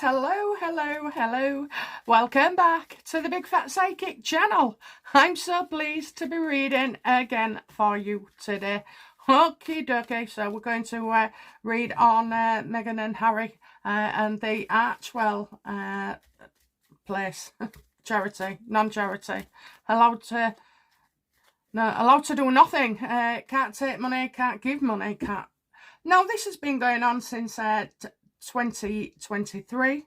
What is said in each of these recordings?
hello. Welcome back to the Big Fat Psychic channel. I'm so pleased to be reading again for you today. Okie dokie, so we're going to read on Meghan and Harry and the Archewell place. Charity, non-charity. Allowed to do nothing. Can't take money, can't give money, can't. Now, this has been going on since 2023.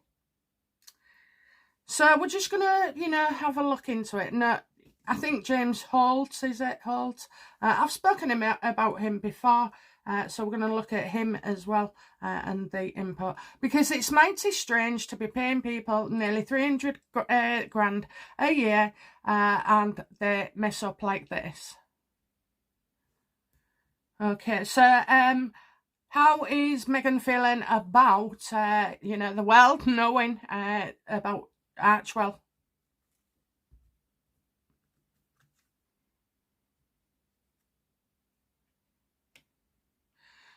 So we're just gonna, have a look into it. No, I think James Holt, is it Holt? I've spoken about him before, so we're gonna look at him as well and the input, because it's mighty strange to be paying people nearly 300 grand a year and they mess up like this. Okay, so how is Meghan feeling about, the world knowing about Archewell?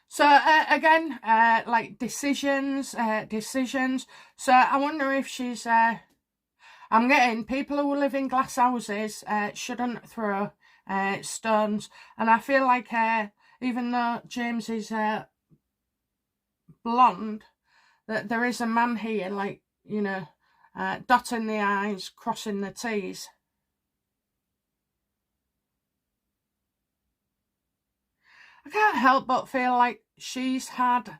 So again, like decisions. So I wonder if she's, I'm getting people who live in glass houses shouldn't throw stones. And I feel like even though James is blonde, that there is a man here, like, dotting the I's, crossing the T's. I can't help but feel like she's had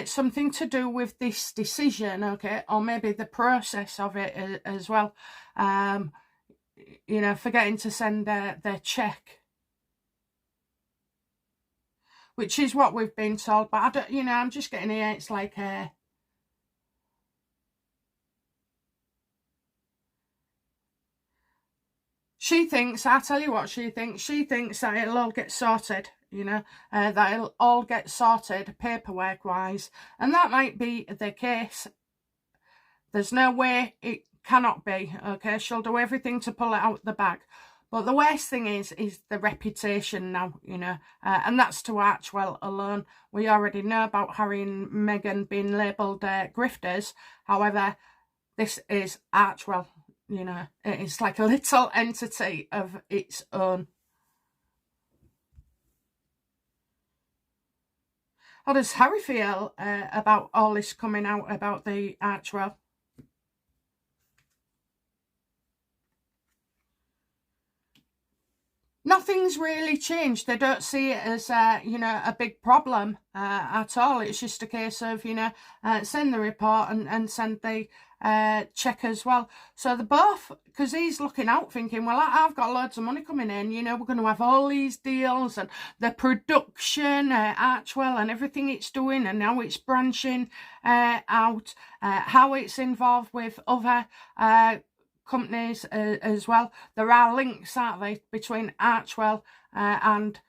something to do with this decision, okay, or maybe the process of it as well. Forgetting to send their check, which is what we've been told, but I don't, I'm just getting here, it's like she thinks, I'll tell you what she thinks that it'll all get sorted, that it'll all get sorted paperwork wise, and that might be the case. There's no way it cannot be, okay? She'll do everything to pull it out the bag. But the worst thing is the reputation now, and that's to Archewell alone. We already know about Harry and Meghan being labelled grifters. However, this is Archewell, it's like a little entity of its own. How does Harry feel about all this coming out about the Archewell? Nothing's really changed. They don't see it as, a big problem at all. It's just a case of, send the report and send the check as well. So they're both, because he's looking out thinking, well, I've got loads of money coming in, we're going to have all these deals and the production, Archewell and everything it's doing and now it's branching out, how it's involved with other companies as well. There are links, aren't they, between Archewell and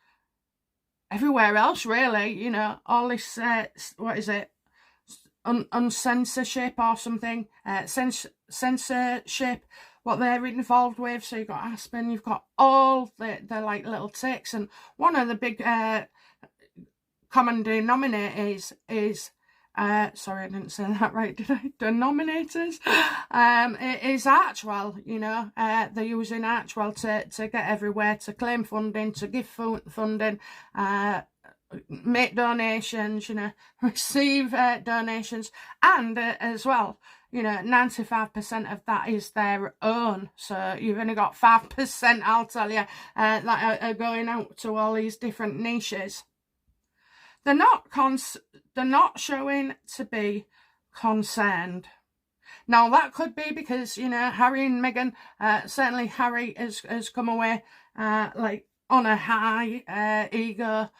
everywhere else, really, all this, what is it, uncensorship or something, censorship, what they're involved with. So you've got Aspen, you've got all the like little ticks, and one of the big common denominators is sorry, I didn't say that right, did I? Denominators. It is Archewell, they're using Archewell to get everywhere, to claim funding, to give funding, make donations, receive donations, and as well, 95% of that is their own. So you've only got 5%, I'll tell you, that are going out to all these different niches. They're not showing to be concerned. Now, that could be because, Harry and Meghan, certainly Harry has come away like on a high ego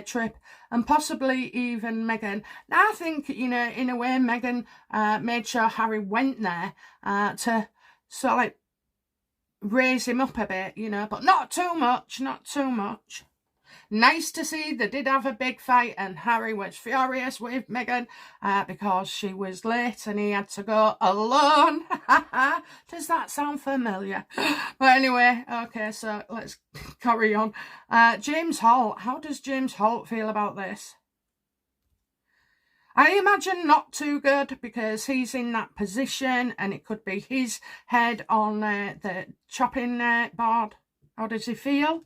trip, and possibly even Meghan. Now, I think, in a way, Meghan made sure Harry went there to sort of like raise him up a bit, but not too much. Nice to see they did have a big fight, and Harry was furious with Meghan because she was late and he had to go alone. Does that sound familiar? But anyway, okay, so let's carry on. James Holt. How does James Holt feel about this? I imagine not too good, because he's in that position and it could be his head on the chopping board. How does he feel?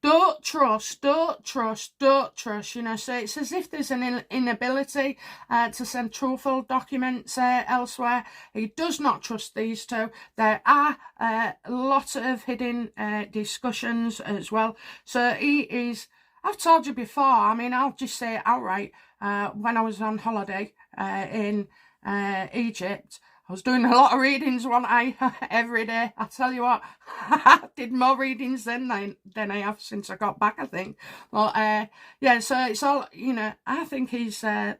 Don't trust, don't trust, don't trust. You know, so it's as if there's an inability to send truthful documents elsewhere. He does not trust these two. There are a lot of hidden discussions as well. So he is, I've told you before, I mean, I'll just say it outright. When I was on holiday in Egypt, I was doing a lot of readings, wasn't I? Every day. I tell you what, I did more readings than I have since I got back, I think. Well, yeah, so it's all, you know, I think he's not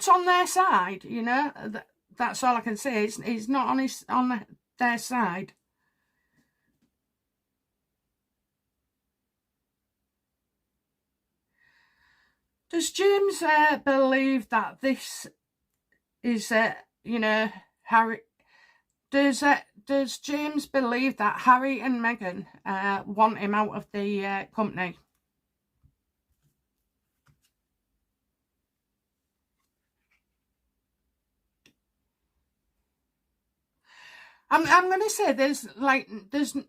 on their side, you know. That's all I can say. He's not on their side. Does James believe that this is, you know, Harry? Does James believe that Harry and Meghan want him out of the company? I'm going to say there's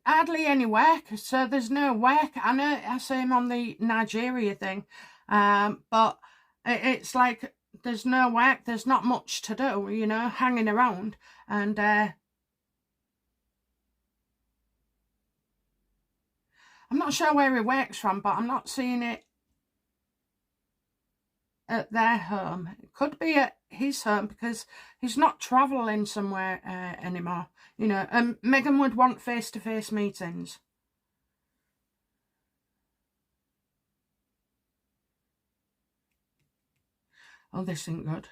hardly any work, so there's no work. I know I saw him on the Nigeria thing, but it's like there's no work. There's not much to do, you know, hanging around. And I'm not sure where he works from, but I'm not seeing it at their home. It could be at his home, because he's not travelling somewhere anymore, you know. And Meghan would want face-to-face meetings. Oh, this ain't good,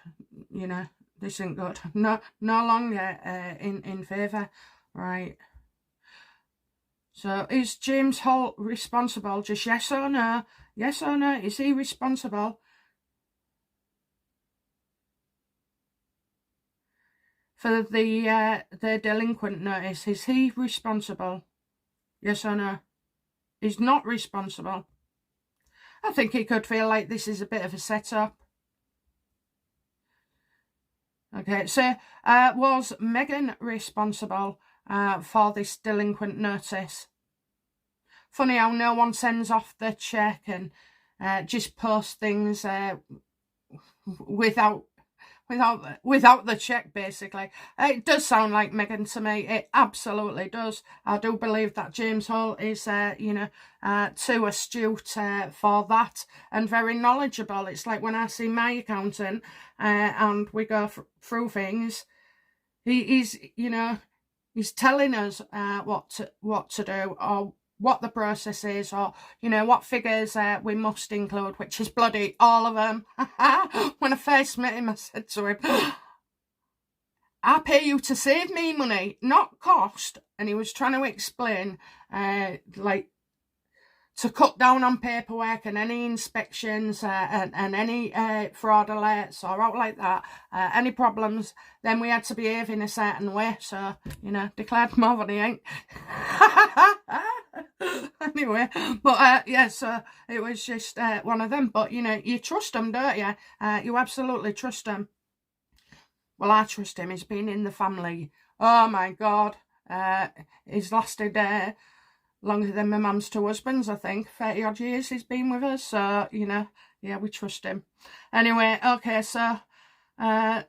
you know. This ain't good. No longer in favour. Right. So is James Holt responsible? Just yes or no? Yes or no? Is he responsible for the delinquent notice? Is he responsible? Yes or no? He's not responsible. I think he could feel like this is a bit of a setup. Okay, so was Meghan responsible for this delinquent notice? Funny how no one sends off the check and just posts things without the check, basically. It does sound like Meghan to me. It absolutely does. I do believe that James Holt is, you know, too astute for that, and very knowledgeable. It's like when I see my accountant and we go through things, he's, you know, he's telling us what to do, or what the process is, or, you know, what figures we must include, which is bloody all of them. When I first met him, I said to him, I pay you to save me money, not cost. And he was trying to explain, like, to cut down on paperwork and any inspections and any fraud alerts or out like that, any problems, then we had to behave in a certain way. So, you know, declared more than he ain't. Anyway, but yeah, so it was just one of them. But, you know, you trust him, don't you? You absolutely trust him. Well, I trust him. He's been in the family. Oh, my God. He's lasted longer than my mum's two husbands, I think. 30 odd years he's been with us. So, you know, yeah, we trust him. Anyway, okay, so was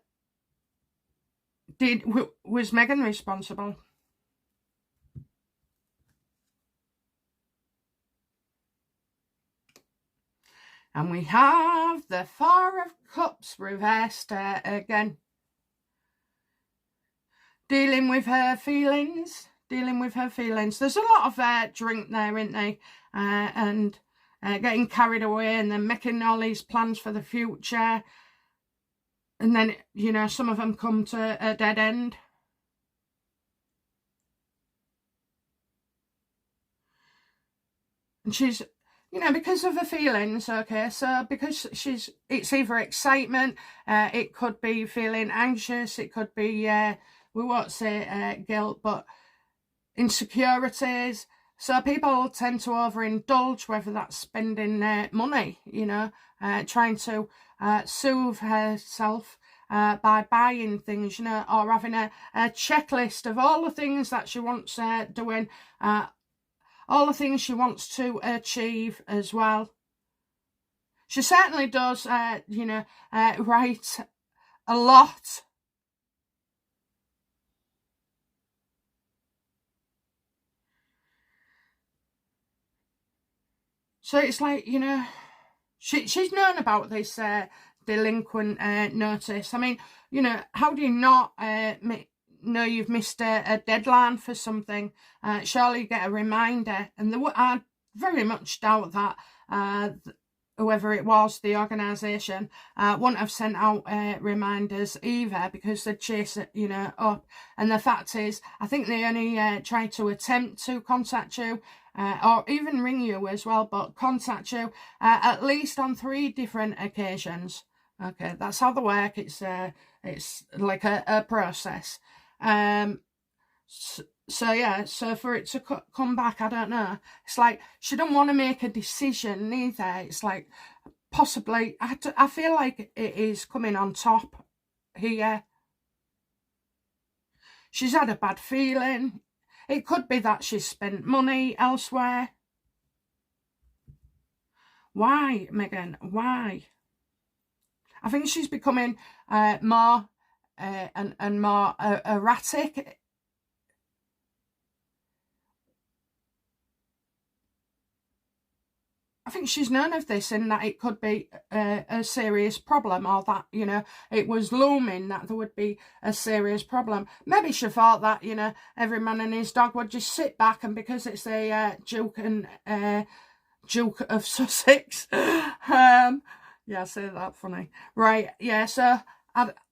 Meghan responsible? And we have the Four of Cups reversed again. Dealing with her feelings. There's a lot of drink there, isn't there? And getting carried away, and then making all these plans for the future. And then, you know, some of them come to a dead end. And she's, you know, because of her feelings, okay, so because it's either excitement, it could be feeling anxious, it could be, we won't say guilt, but insecurities, So people tend to overindulge, whether that's spending money, you know, trying to soothe herself by buying things, you know, or having a checklist of all the things that she wants doing, all the things she wants to achieve as well. She certainly does, you know, write a lot. So it's like, you know, she's known about this delinquent notice. I mean, you know, how do you not know you've missed a deadline for something? Surely you get a reminder. And I very much doubt that whoever it was, the organisation, wouldn't have sent out reminders either, because they'd chase it, you know, up. And the fact is, I think they only tried to attempt to contact you, or even ring you as well, but contact you at least on 3 different occasions. Okay, that's how they work. It's like a process. So yeah, so for it to come back, I don't know. It's like she don't want to make a decision either. It's like possibly, I feel like it is coming on top here. She's had a bad feeling. It could be that she's spent money elsewhere. Why, Megan? Why? I think she's becoming more and more erratic. I think she's known of this, and that it could be a serious problem, or that, you know, it was looming that there would be a serious problem. Maybe she thought that, you know, every man and his dog would just sit back, and because it's a Duke of Sussex, yeah, I say that funny, right? Yeah, so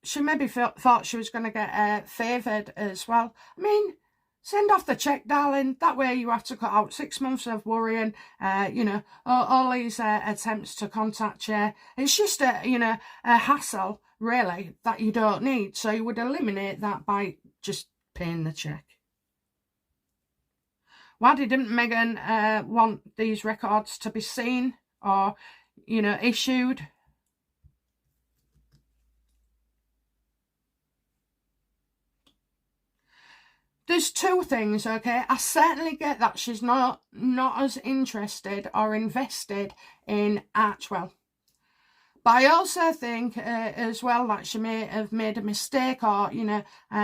she maybe thought she was going to get favoured as well. I mean, send off the check, darling. That way you have to cut out 6 months of worrying, you know, all these attempts to contact you. It's just you know, a hassle, really, that you don't need. So you would eliminate that by just paying the check. Why didn't Meghan want these records to be seen or, you know, issued? There's 2 things, okay? I certainly get that she's not as interested or invested in Archewell. But I also think as well that she may have made a mistake, or, you know,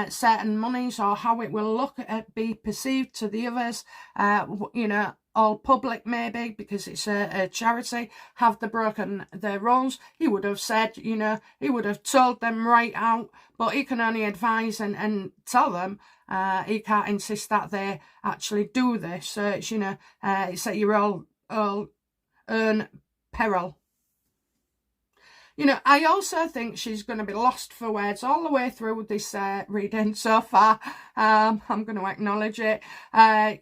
certain monies, or how it will be perceived to the others, you know, all public maybe, because it's a charity. Have they broken their rules? He would have said, you know, he would have told them right out, but he can only advise and tell them. He can't insist that they actually do this. So it's, you know, it's at your own peril. You know, I also think she's going to be lost for words all the way through this reading so far. I'm going to acknowledge it. That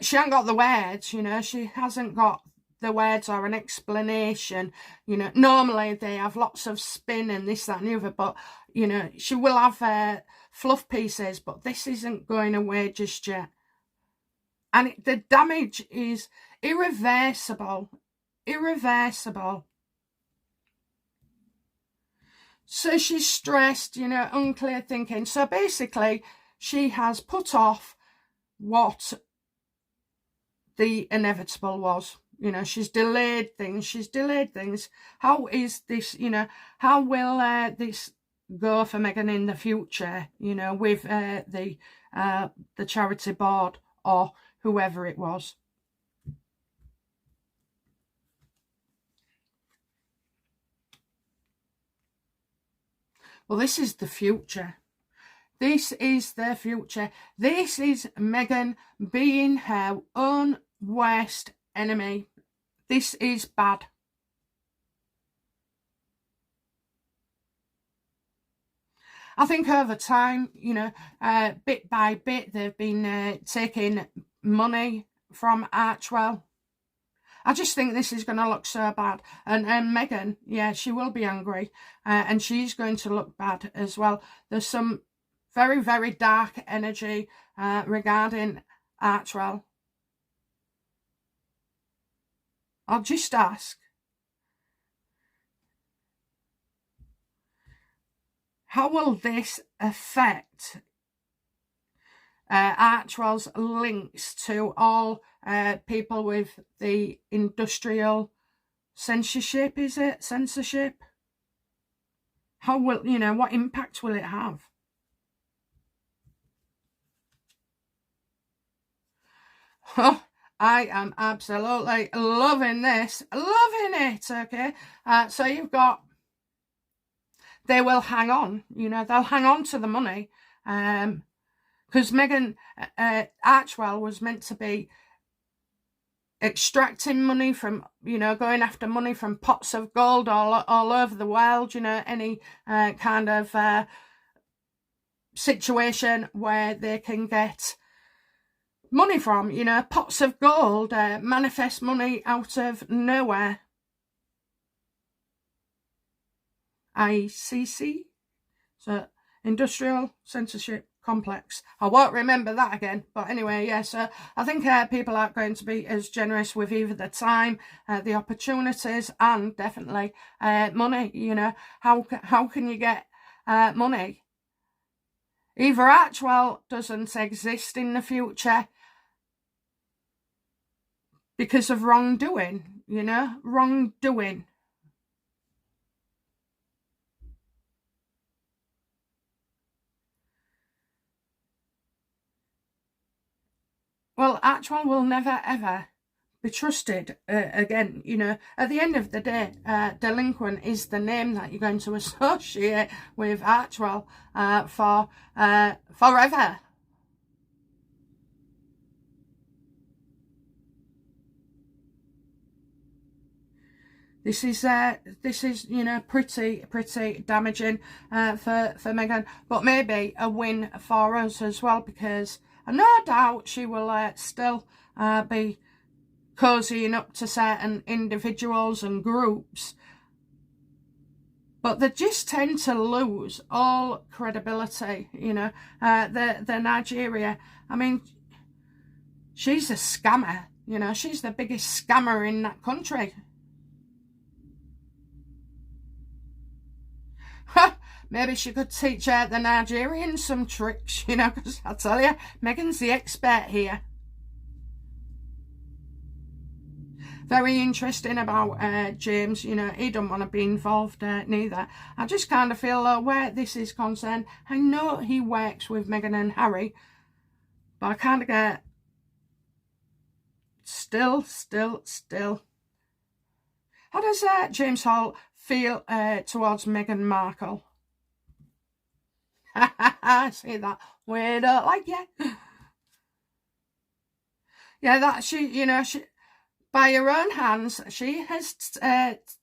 she hasn't got the words, you know. She hasn't got the words or an explanation. You know, normally they have lots of spin and this, that and the other. But, you know, she will have fluff pieces. But this isn't going away just yet. And the damage is irreversible. Irreversible. So she's stressed, you know, unclear thinking. So basically, she has put off what the inevitable was. You know, she's delayed things. How is this, you know, how will this go for Meghan in the future, you know, with the charity board or whoever it was? Well, this is the future. This is their future. This is Meghan being her own worst enemy. This is bad. I think over time, you know, bit by bit, they've been taking money from Archewell. I just think this is going to look so bad. And Meghan, yeah, she will be angry. And she's going to look bad as well. There's some very, very dark energy regarding Archewell? I'll just ask. How will this affect Archewell's links to all people with the industrial censorship? Is it censorship? How will, what impact will it have? Oh, I am absolutely loving this. Loving it, okay? So you've got, they will hang on, they'll hang on to the money. Because Meghan Archewell was meant to be extracting money from, going after money from pots of gold all over the world, any kind of situation where they can get money from, pots of gold, manifest money out of nowhere. ICC, so industrial censorship complex. I won't remember that again, but anyway, yeah, so I think people aren't going to be as generous with either the time, the opportunities, and definitely money. How can you get money? Either Archewell doesn't exist in the future because of wrongdoing, wrongdoing. Well, Archewell will never, ever be trusted again. At the end of the day, delinquent is the name that you're going to associate with Archewell for forever. This is pretty damaging for Meghan, but maybe a win for us as well, because no doubt she will still be cozying up to certain individuals and groups, but they just tend to lose all credibility. The Nigeria, I mean, she's a scammer. She's the biggest scammer in that country. Maybe she could teach the Nigerians some tricks, because I tell you, Meghan's the expert here. Very interesting about James. He don't want to be involved neither. I just kind of feel where this is concerned, I know he works with Meghan and Harry, but I kind of get still. How does James Hall feel towards Meghan Markle? I see that. We don't like you. Yeah, that she, by her own hands, she has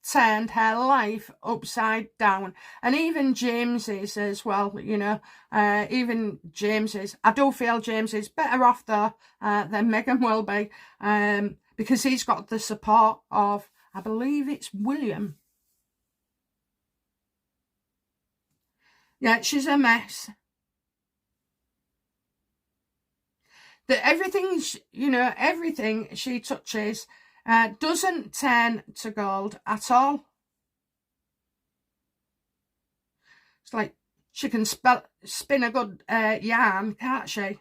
turned her life upside down. And even James's as well, even James's. I do feel James is better off though than Meghan will be, because he's got the support of, I believe it's William. Yeah, she's a mess. Everything she touches doesn't turn to gold at all. It's like she can spin a good yarn, can't she?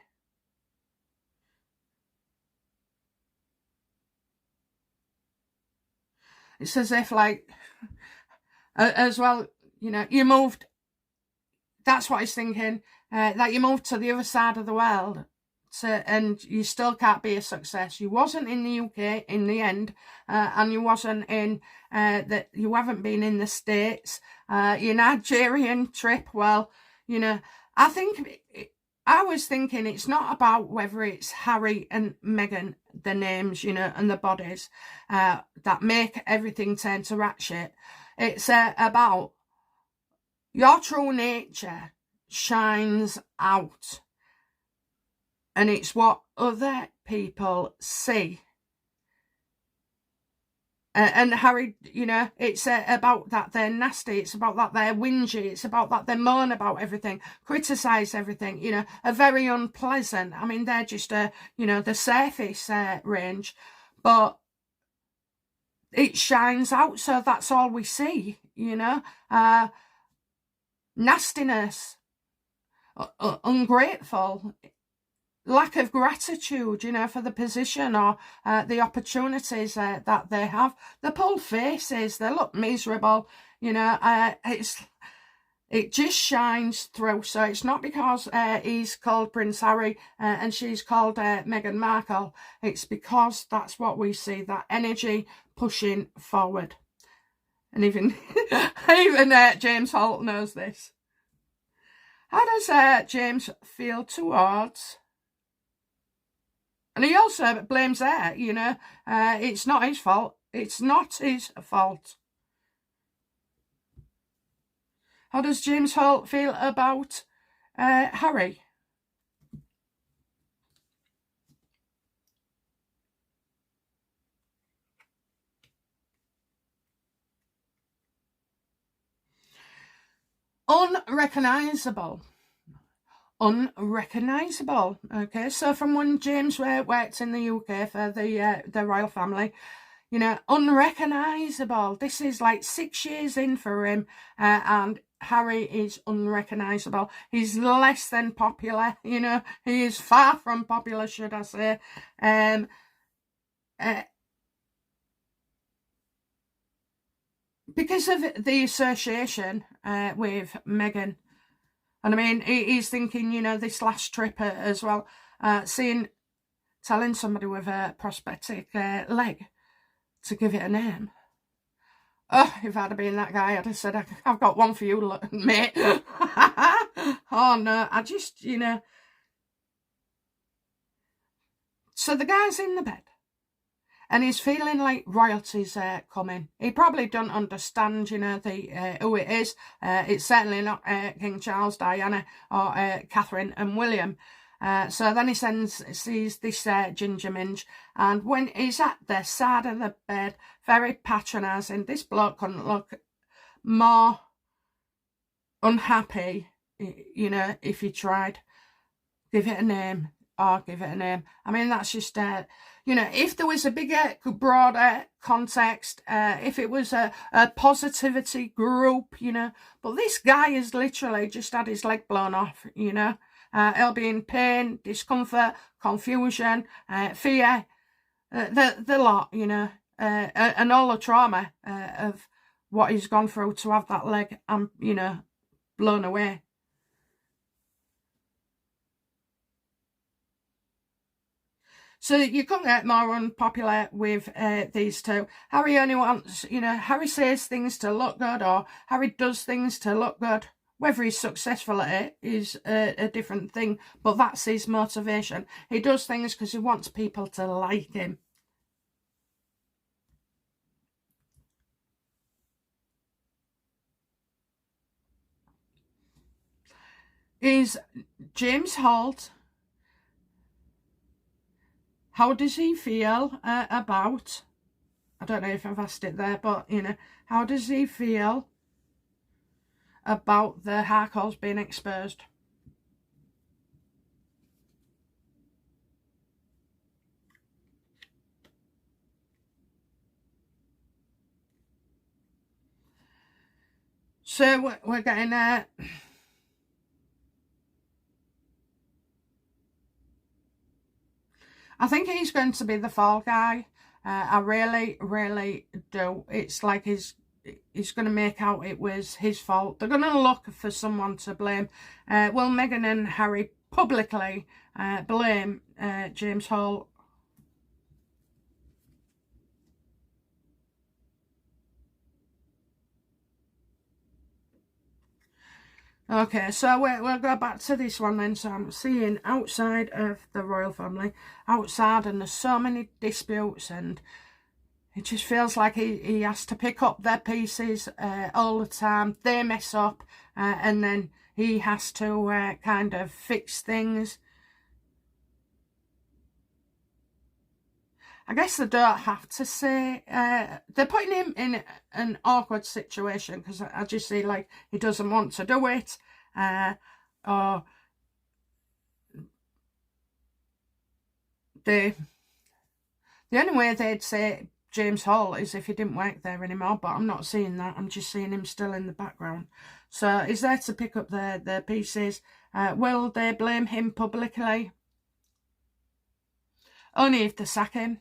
It's as if, like, as well, you moved. That's what he's thinking, that you moved to the other side of the world, and you still can't be a success. You wasn't in the UK in the end, and you wasn't in, that you haven't been in the States. Your Nigerian trip, well, I was thinking it's not about whether it's Harry and Meghan, the names, and the bodies that make everything turn to rat shit. It's about your true nature shines out, and it's what other people see. And Harry, you know, it's about that they're nasty. It's about that they're whingy. It's about that they moan about everything, criticise everything, you know, are very unpleasant. I mean, they're just, you know, the surface range. But it shines out, so that's all we see, you know. Nastiness, ungrateful, lack of gratitude, you know, for the position or the opportunities that they have. They pull faces, they look miserable, you know. It just shines through. So it's not because he's called Prince Harry and she's called Meghan Markle. It's because that's what we see, that energy pushing forward. And even James Holt knows this. How does James feel towards... And he also blames her, you know. It's not his fault. It's not his fault. How does James Holt feel about Harry? Unrecognisable. Unrecognisable. Okay, so from when James worked in the UK for the royal family, you know, unrecognisable. This is like 6 years in for him, and Harry is unrecognisable. He's less than popular, you know. He is far from popular, should I say. Because of the association with Meghan. And I mean, he's thinking, you know, this last trip as well, telling somebody with a prosthetic leg to give it a name. Oh, if I'd have been that guy, I'd have said, I've got one for you, mate. Oh, no, I just, you know. So the guy's in the bed. And he's feeling like royalty's coming. He probably don't understand, you know, who it is. It's certainly not King Charles, Diana, or Catherine and William. So then he sees this ginger minge. And when he's at the side of the bed, very patronising, this bloke couldn't look more unhappy, you know, if he tried. Give it a name. Or give it a name. I mean, that's just... you know, if there was a bigger, broader context, if it was a positivity group, you know, but this guy has literally just had his leg blown off, you know. He'll be in pain, discomfort, confusion, fear, the lot, you know, and all the trauma of what he's gone through to have that leg, you know, blown away. So you couldn't get more unpopular with these two. Harry only wants, you know, Harry says things to look good, or Harry does things to look good. Whether he's successful at it is a different thing, but that's his motivation. He does things because he wants people to like him. Is James Holt... How does he feel about... I don't know if I've asked it there, but, you know, how does he feel about the Harcourts being exposed? So we're getting... I think he's going to be the fall guy. I really, really do. It's like he's going to make out it was his fault. They're going to look for someone to blame. Will Meghan and Harry publicly blame James Holt? Okay, so we'll go back to this one then. So I'm seeing outside of the royal family, outside, and there's so many disputes, and it just feels like he has to pick up their pieces all the time. They mess up, and then he has to kind of fix things. I guess they don't have to say, they're putting him in an awkward situation, because I just see like he doesn't want to do it, or the only way they'd say James Hall is if he didn't work there anymore, but I'm not seeing that. I'm just seeing him still in the background. So he's there to pick up the pieces. Will they blame him publicly? Only if they sack him.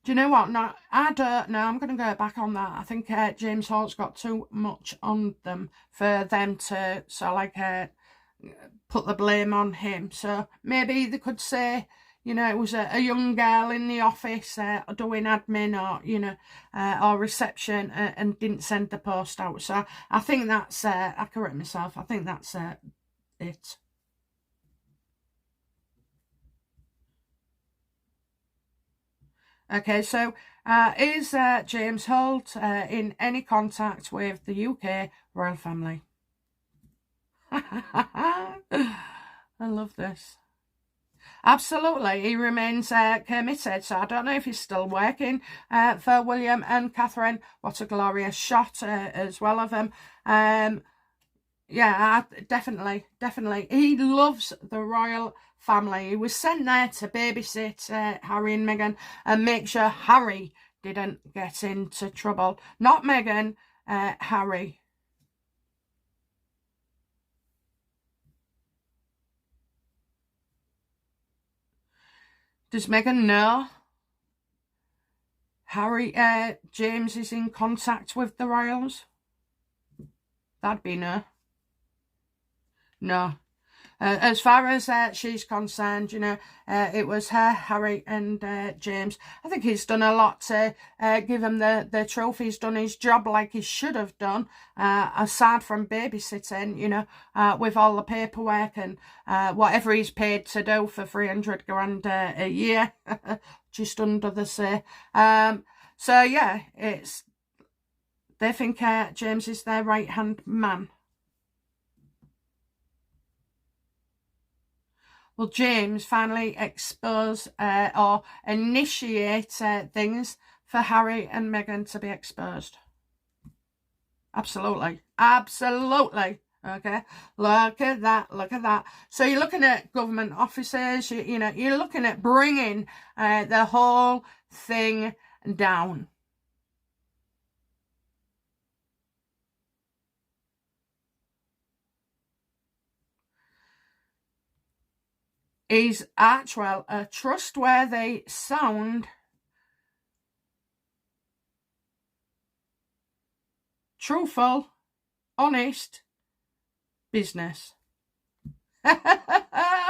Do you know what? No, I don't know. I'm going to go back on that. I think James Hall's got too much on them for them to put the blame on him. So maybe they could say, you know, it was a young girl in the office doing admin or, or reception and didn't send the post out. So I think that's, I correct myself, I think that's it. Okay, so is James Holt in any contact with the UK royal family? I love this. Absolutely, he remains committed. So I don't know if he's still working for William and Catherine. What a glorious shot as well of him. Yeah, definitely. He loves the royal family. He was sent there to babysit Harry and Meghan and make sure Harry didn't get into trouble. Not Meghan, Harry. Does Meghan know Harry James is in contact with the royals? That'd be no. No. As far as she's concerned, it was her, Harry and James. I think he's done a lot to give him the trophy. He's done his job like he should have done, aside from babysitting, with all the paperwork and whatever he's paid to do for 300 grand a year, just under the sea. So yeah, they think James is their right-hand man. Will James finally expose or initiate things for Harry and Meghan to be exposed? Absolutely. Absolutely. Okay. Look at that. So you're looking at government officers, you're looking at bringing the whole thing down. Is Archewell a trustworthy, sound, truthful, honest business?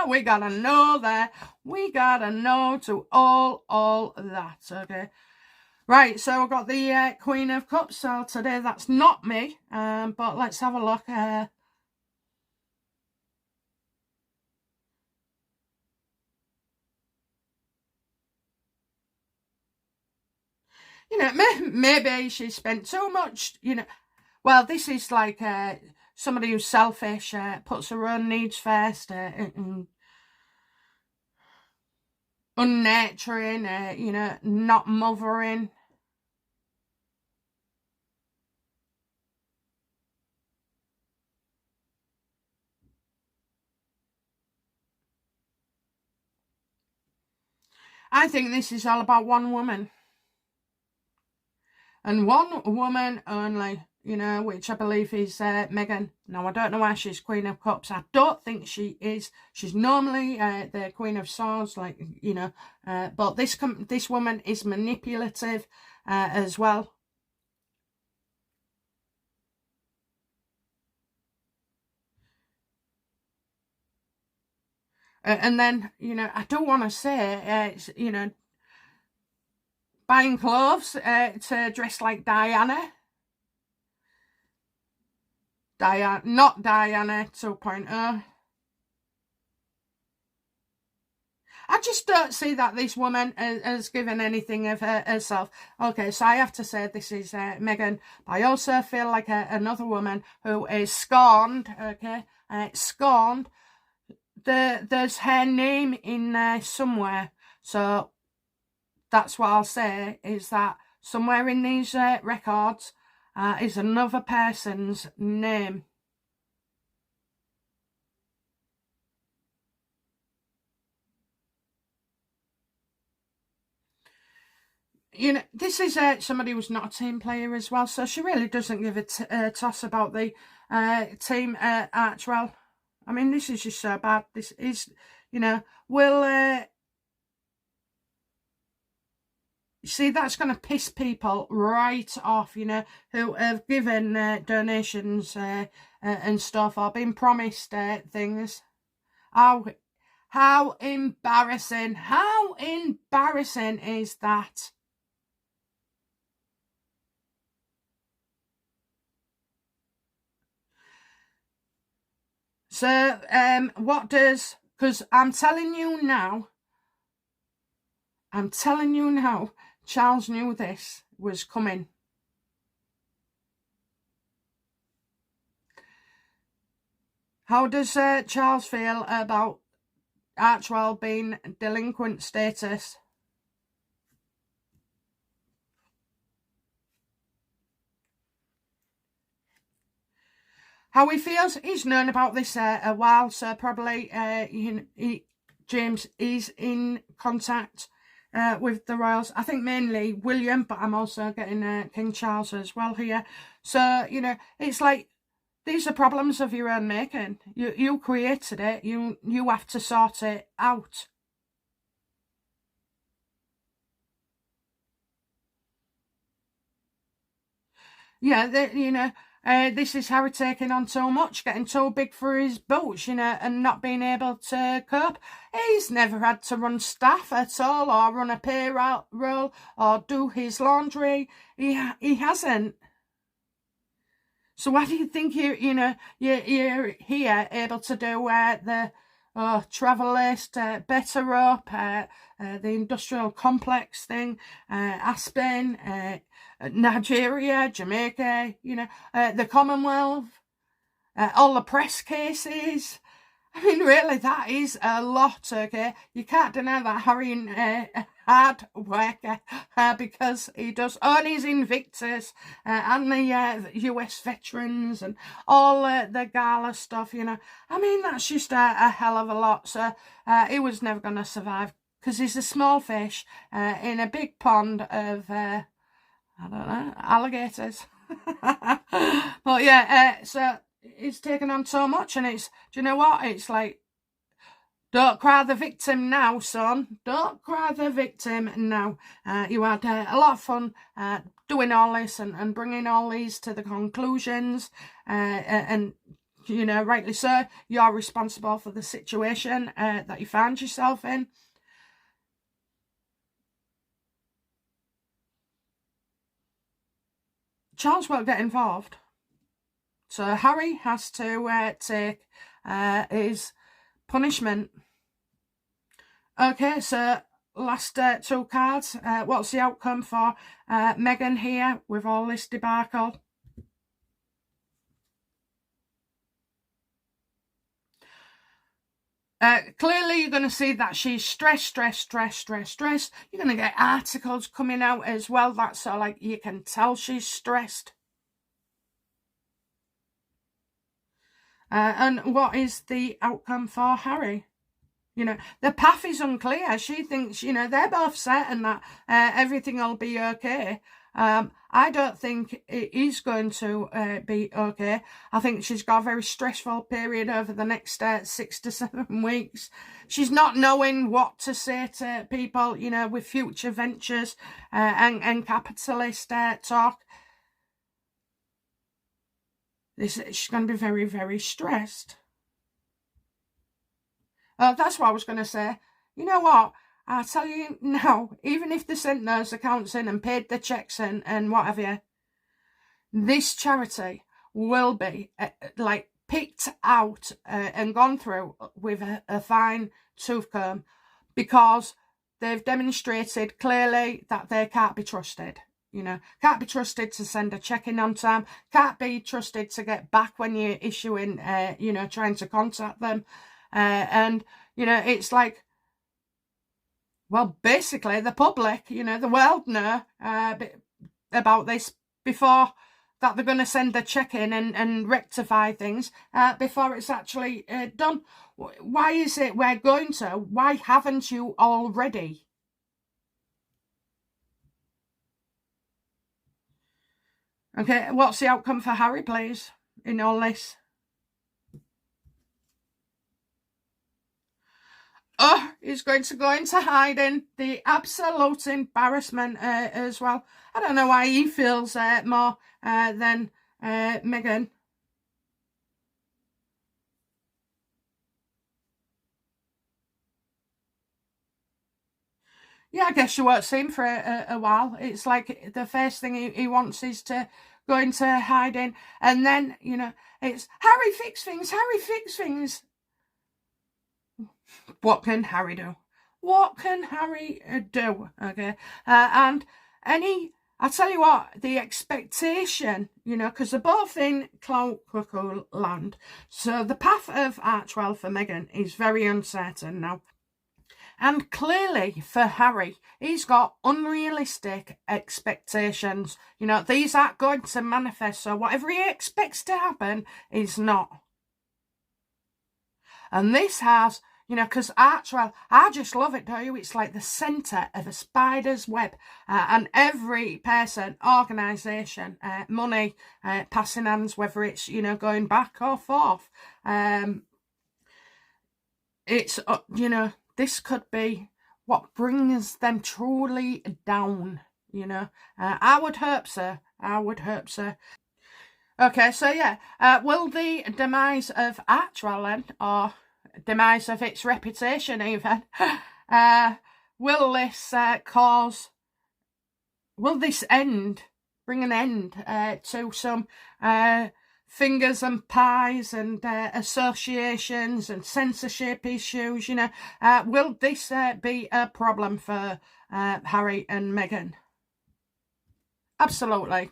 We gotta know that. We gotta know to all that, okay? Right, so I've got the Queen of Cups. So today that's not me, but let's have a look. Maybe she spent too much, well, this is like somebody who's selfish, puts her own needs first, unnurturing, not mothering. I think this is all about one woman. And one woman only, which I believe is Meghan. Now, I don't know why she's Queen of Cups. I don't think she is. She's normally the Queen of Swords, but this woman is manipulative as well. And then, I don't want to say, buying clothes to dress like Diana. Not Diana 2.0. I just don't see that this woman has given anything of herself. Okay, so I have to say this is Meghan. I also feel like another woman who is scorned, okay, scorned. There's her name in there somewhere. So that's what I'll say, is that somewhere in these records is another person's name. You know, this is somebody who's not a team player as well, so she really doesn't give a toss about the team Archewell. I mean, this is just so bad. This is, you know, see, that's going to piss people right off, you know, who have given donations and stuff, or been promised things. How embarrassing. How embarrassing is that? So, what does, because I'm telling you now, Charles knew this was coming. How does Charles feel about Archewell being delinquent status? How he feels, he's known about this a while, so probably James is in contact with the royals. I think mainly William, but I'm also getting King Charles as well here. So, you know, it's like, these are problems of your own making. You created it. You have to sort it out. Yeah, you know, this is Harry taking on so much, getting so big for his boots, you know, and not being able to cope. He's never had to run staff at all, or run a payroll, or do his laundry. He hasn't. So why do you think you're here able to do the travel list, Better Up, the industrial complex thing, Aspen, Nigeria, Jamaica, you know, the Commonwealth, all the press cases. I mean, really, that is a lot, okay? You can't deny that Harry hard worker because he does own his Invictus and the US veterans and all the gala stuff, you know. I mean, that's just a hell of a lot. So he was never going to survive because he's a small fish in a big pond of, I don't know, alligators. But yeah, so it's taken on so much, and it's, do you know what? It's like, don't cry the victim now, son. Don't cry the victim now. You had a lot of fun doing all this and bringing all these to the conclusions. And, you know, rightly so, you're responsible for the situation that you found yourself in. Charles won't get involved. So Harry has to take his punishment. Okay, so last two cards. What's the outcome for Meghan here with all this debacle? Clearly you're going to see that she's stressed. You're going to get articles coming out as well. That's so like, you can tell she's stressed. And what is the outcome for Harry? You know, the path is unclear. She thinks, you know, they're both certain that everything will be okay. I don't think it is going to be okay. I think she's got a very stressful period over the next 6 to 7 weeks. She's not knowing what to say to people, you know, with future ventures and capitalist talk. She's going to be very, very stressed. That's what I was going to say. You know what? I'll tell you now, even if they sent those accounts in and paid the checks and whatever, this charity will be like picked out and gone through with a fine tooth comb. because they've demonstrated clearly that they can't be trusted. You know, can't be trusted to send a check-in on time, can't be trusted to get back when you're issuing, you know, trying to contact them. And, you know, it's like, well, basically the public, you know, the world know about this before that they're going to send the check-in and rectify things before it's actually done. Why is it we're going to? Why haven't you already? Okay, what's the outcome for Harry, please, in all this? Oh, he's going to go into hiding. The absolute embarrassment as well. I don't know why he feels more than Meghan. Yeah, I guess you won't see him for a while. It's like the first thing he wants is to go into hiding. And then, you know, it's Harry, fix things, Harry, fix things. What can Harry do? What can Harry do? Okay. And I tell you what, the expectation, you know, because they're both in Cloak Cuckoo land. So the path of Archewell for Meghan is very uncertain now. And clearly for Harry, he's got unrealistic expectations. You know, these aren't going to manifest. So whatever he expects to happen is not. And this has, you know, because Archewell, I just love it, don't you? It's like the centre of a spider's web. And every person, organisation, money, passing hands, whether it's, you know, going back or forth. It's, you know, this could be what brings them truly down, you know. I would hope so. I would hope so. Okay, so yeah. Will the demise of Archewell then, or demise of its reputation even, will this will this bring an end to some fingers and pies and associations and censorship issues, you know? Will this be a problem for Harry and Meghan? Absolutely.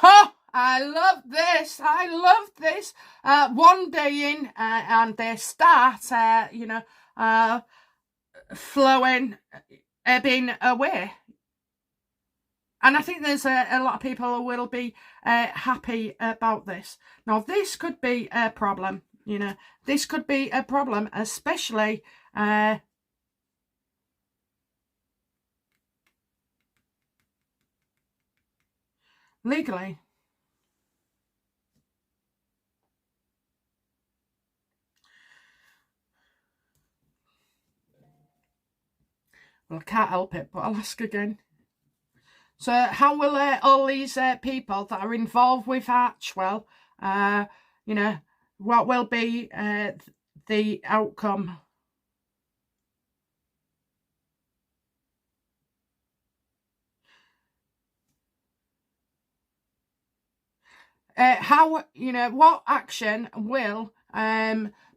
Oh, I love this. I love this. One day in and they start, you know, flowing, ebbing away. And I think there's a lot of people who will be happy about this. Now, this could be a problem, you know. This could be a problem, especially legally. Well, I can't help it, but I'll ask again. So how will all these people that are involved with Archewell, you know, what will be the outcome? How, you know, what action will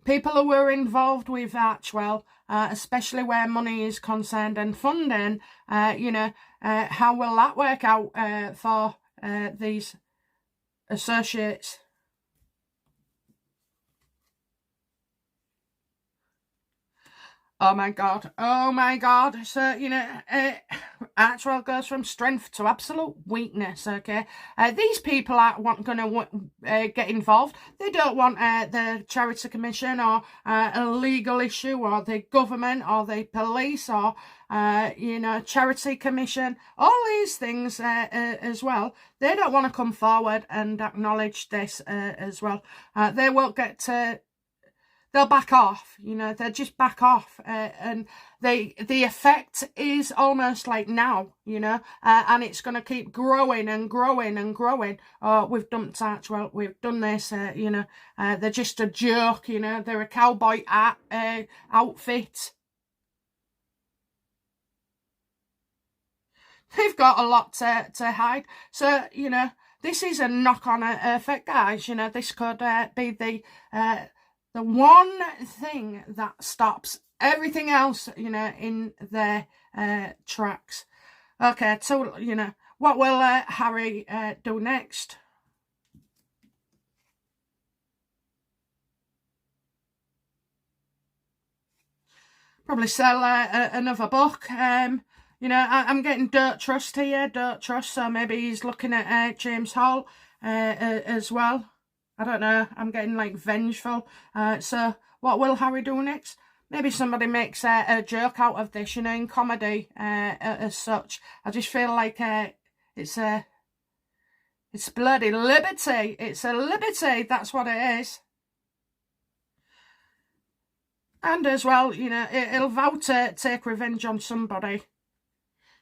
people who were involved with Archewell, especially where money is concerned and funding, you know, how will that work out for these associates? Oh my God. Oh my God. So, you know, Archewell goes from strength to absolute weakness, okay? These people aren't going to get involved. They don't want the Charity Commission or a legal issue or the government or the police or, you know, Charity Commission. All these things as well. They don't want to come forward and acknowledge this as well. They won't get to... They'll back off, you know, they'll just back off. And the effect is almost like now, you know, and it's going to keep growing and growing and growing. Oh, we've dumped Archewell, we've done this, you know, they're just a joke, you know, they're a cowboy outfit. They've got a lot to hide. So, you know, this is a knock-on effect, guys. You know, this could be the one thing that stops everything else, you know, in their tracks. Okay, so, you know, what will Harry do next? Probably sell another book. You know, I'm getting Dirt Trust here, Dirt Trust, so maybe he's looking at James Hall as well. I don't know, I'm getting like vengeful. So what will Harry do next? Maybe somebody makes a joke out of this, you know, in comedy as such. I just feel like it's bloody liberty. It's a liberty, that's what it is. And as well, you know, it'll vow to take revenge on somebody.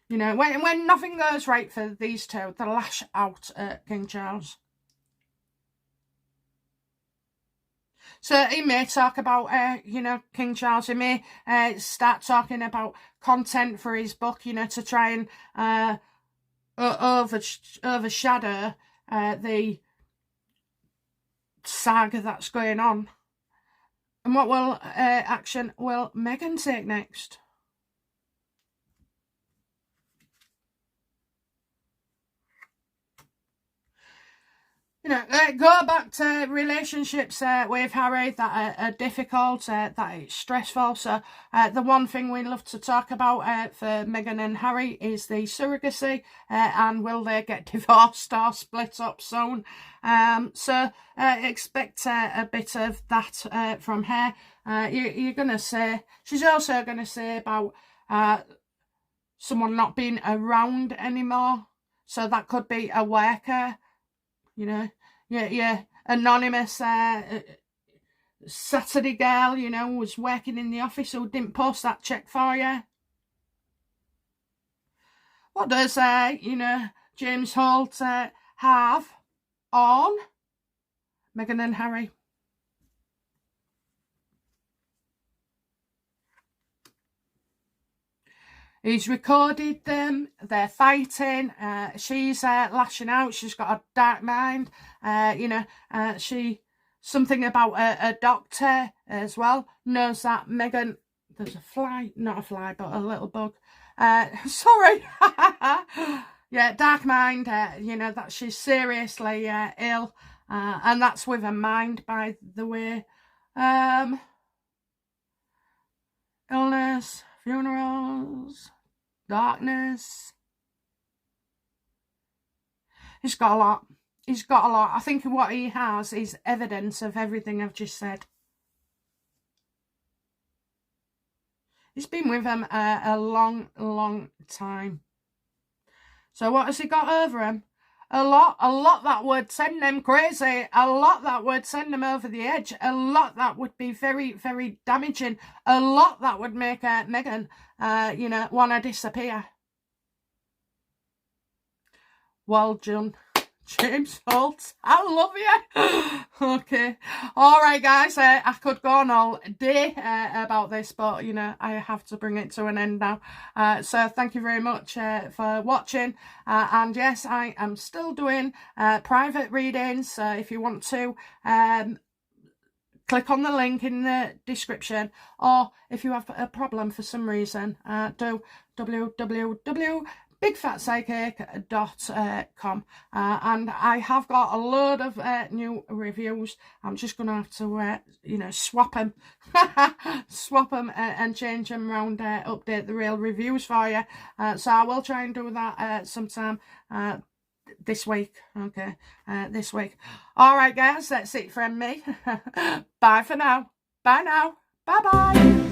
You know, when nothing goes right for these two, they lash out at King Charles. So he may talk about, you know, King Charles. He may start talking about content for his book, you know, to try and overshadow the saga that's going on. And what will action will Meghan take next? You know, go back to relationships with Harry that are difficult, that it's stressful. So the one thing we love to talk about for Meghan and Harry is the surrogacy, and will they get divorced or split up soon? So expect a bit of that from her. You're going to say, she's also going to say about someone not being around anymore. So that could be a worker. You know, yeah, anonymous Saturday girl, you know, was working in the office who didn't post that check for you. What does, you know, James Holt have on Meghan and Harry? He's recorded them, they're fighting, she's lashing out, she's got a dark mind, you know, something about a doctor as well, knows that Meghan, there's a fly, not a fly, but a little bug, sorry, yeah, dark mind, you know, that she's seriously ill, and that's with her mind, by the way, illness, funerals, darkness. He's got a lot. He's got a lot. I think what he has is evidence of everything I've just said. He's been with them a long, long time. So what has he got over him? A lot that would send them crazy, a lot that would send them over the edge, a lot that would be very, very damaging, a lot that would make Meghan, you know, want to disappear. Well done, James Holt. I love you. Okay. All right, guys. I could go on all day about this, but, you know, I have to bring it to an end now. So thank you very much for watching. And yes, I am still doing private readings. So if you want to click on the link in the description, or if you have a problem for some reason, do www.bigfatpsychic.com, and I have got a load of new reviews. I'm just gonna have to you know, swap them and change them around, update the real reviews for you, so I will try and do that sometime this week. Okay, this week. All right, guys, that's it from me. Bye for now. Bye now. Bye bye.